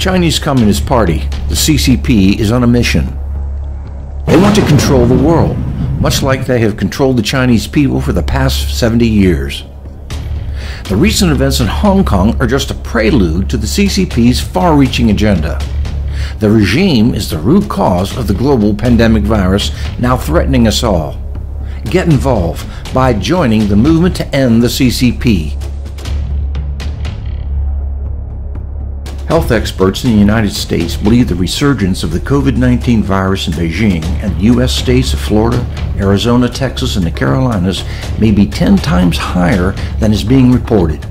Chinese Communist Party, the CCP, is on a mission. They want to control the world, much like they have controlled the Chinese people for the past 70 years. The recent events in Hong Kong are just a prelude to the CCP's far-reaching agenda. The regime is the root cause of the global pandemic virus now threatening us all. Get involved by joining the movement to end the CCP. Health experts in the United States believe the resurgence of the COVID-19 virus in Beijing and the U.S. states of Florida, Arizona, Texas, and the Carolinas may be 10 times higher than is being reported.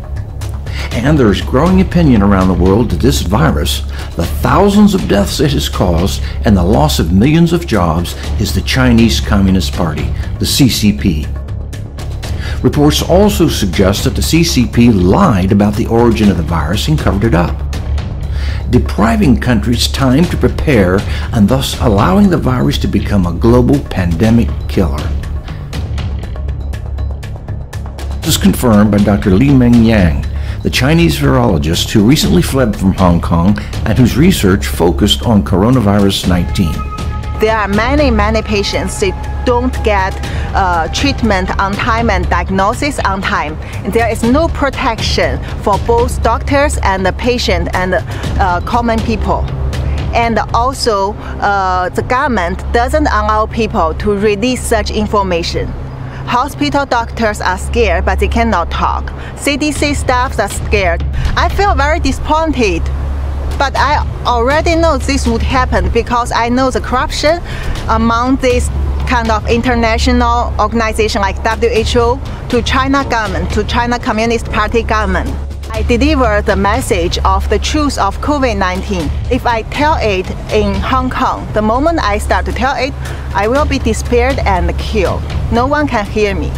And there is growing opinion around the world that this virus, the thousands of deaths it has caused, and the loss of millions of jobs is the Chinese Communist Party, the CCP. Reports also suggest that the CCP lied about the origin of the virus and covered it up, depriving countries time to prepare and thus allowing the virus to become a global pandemic killer. This is confirmed by Dr. Li Mengyang, the Chinese virologist who recently fled from Hong Kong and whose research focused on coronavirus 19. There are many patients that don't get treatment on time and diagnosis on time. There is no protection for both doctors and the patient and common people. And also, the government doesn't allow people to release such information. Hospital doctors are scared, but they cannot talk. CDC staffs are scared. I feel very disappointed. But I already know this would happen because I know the corruption among this kind of international organization like WHO to China government, to China Communist Party government. I deliver the message of the truth of COVID-19. If I tell it in Hong Kong, the moment I start to tell it, I will be disappeared and killed. No one can hear me.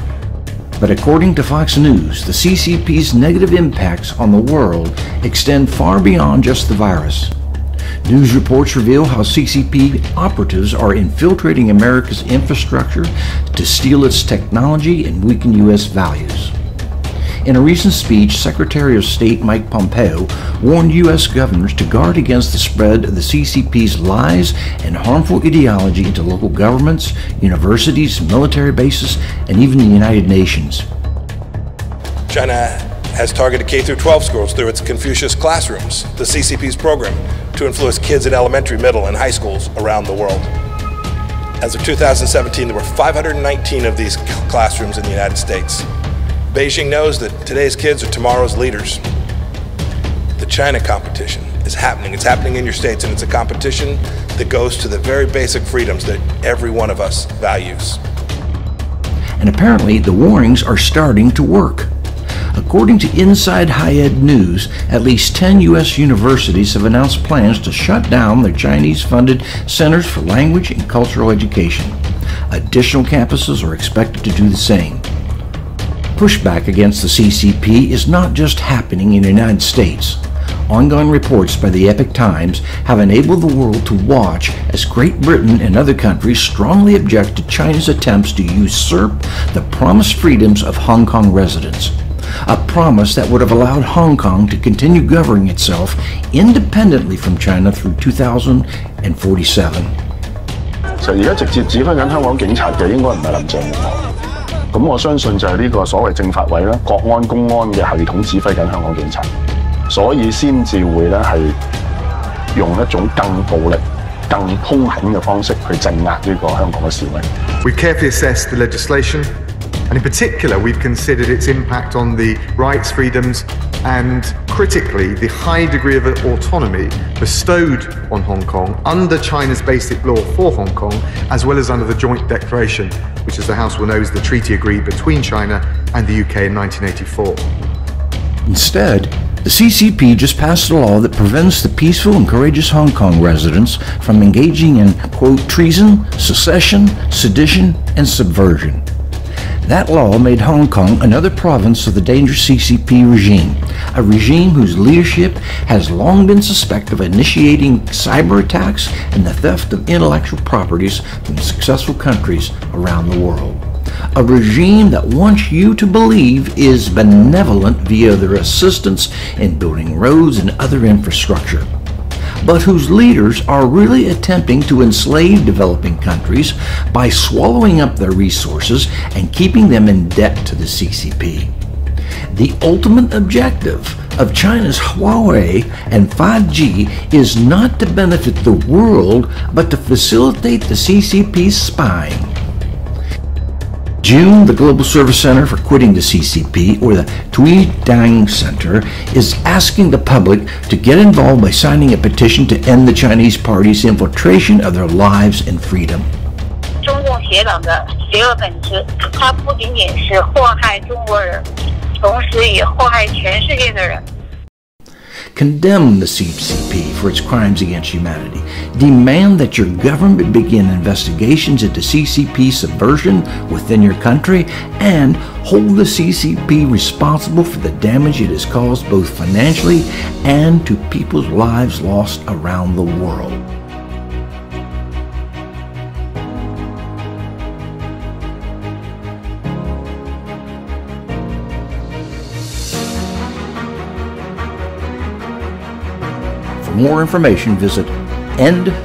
But according to Fox News, the CCP's negative impacts on the world extend far beyond just the virus. News reports reveal how CCP operatives are infiltrating America's infrastructure to steal its technology and weaken U.S. values. In a recent speech, Secretary of State Mike Pompeo warned U.S. governors to guard against the spread of the CCP's lies and harmful ideology into local governments, universities, military bases, and even the United Nations. China has targeted K-12 schools through its Confucius classrooms, the CCP's program, to influence kids in elementary, middle, and high schools around the world. As of 2017, there were 519 of these classrooms in the United States. Beijing knows that today's kids are tomorrow's leaders. The China competition is happening. It's happening in your states, and it's a competition that goes to the very basic freedoms that every one of us values. And apparently, the warnings are starting to work. According to Inside Higher Ed News, at least 10 U.S. universities have announced plans to shut down their Chinese-funded Centers for Language and Cultural Education. Additional campuses are expected to do the same. Pushback against the CCP is not just happening in the United States. Ongoing reports by the Epoch Times have enabled the world to watch as Great Britain and other countries strongly object to China's attempts to usurp the promised freedoms of Hong Kong residents. A promise that would have allowed Hong Kong to continue governing itself independently from China through 2047. 其實而家直接指揮緊香港警察嘅應該唔係林鄭月娥。咁我相信就係呢個所謂政法委啦、國安公安嘅系統指揮緊香港警察，所以先至會咧係用一種更暴力、更兇狠嘅方式去鎮壓呢個香港嘅示威。We carefully assessed the legislation, and in particular, we've considered its impact on the rights, freedoms, and critically, the high degree of autonomy bestowed on Hong Kong under China's basic law for Hong Kong, as well as under the Joint Declaration, which, as the House will know, is the treaty agreed between China and the UK in 1984. Instead, the CCP just passed a law that prevents the peaceful and courageous Hong Kong residents from engaging in, quote, treason, secession, sedition, and subversion. That law made Hong Kong another province of the dangerous CCP regime, a regime whose leadership has long been suspected of initiating cyber attacks and the theft of intellectual properties from successful countries around the world. A regime that wants you to believe is benevolent via their assistance in building roads and other infrastructure. but whose leaders are really attempting to enslave developing countries by swallowing up their resources and keeping them in debt to the CCP. The ultimate objective of China's Huawei and 5G is not to benefit the world, but to facilitate the CCP's spying. June, the Global Service Center for Quitting the CCP, or the Tuidang Center, is asking the public to get involved by signing a petition to end the Chinese Party's infiltration of their lives and freedom. 中共邪党的邪恶本质，它不仅仅是祸害中国人，同时也祸害全世界的人。Condemn the CCP for its crimes against humanity. Demand that your government begin investigations into CCP subversion within your country, and hold the CCP responsible for the damage it has caused both financially and to people's lives lost around the world. For more information, visit endccp.com.